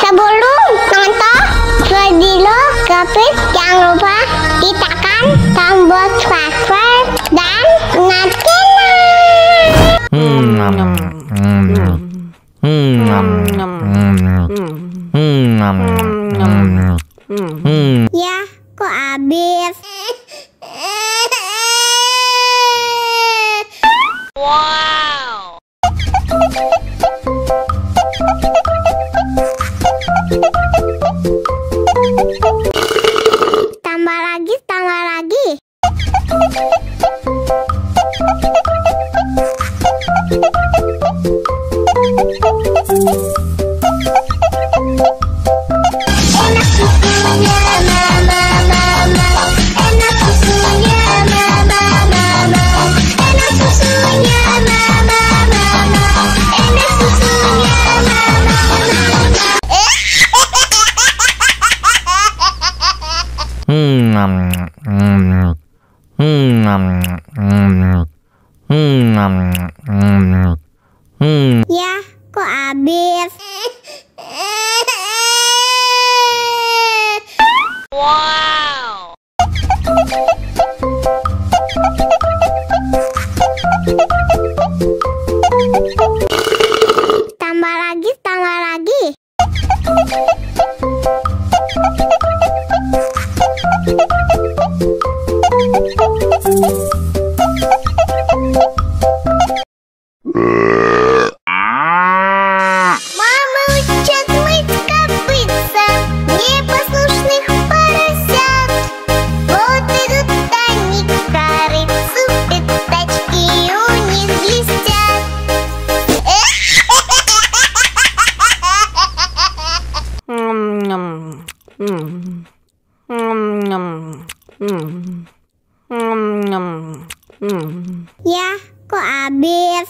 Sebelum nonton video Gapit, jangan lupa tekan tombol subscribe dan nyalakan. Ya, kok habis? Wow. Tambah lagi, tambah lagi. Enak susunya mama, mama. Enak susunya mama, mama. Enak susunya mama, mama. Enak susunya mama, Ya, kok habis? Wow. Tambah lagi, tambah lagi. Мама учат мыть копытца непослушных поросят. Вот идут они к корыцу, пятачки у них блестят. Ya, kok habis?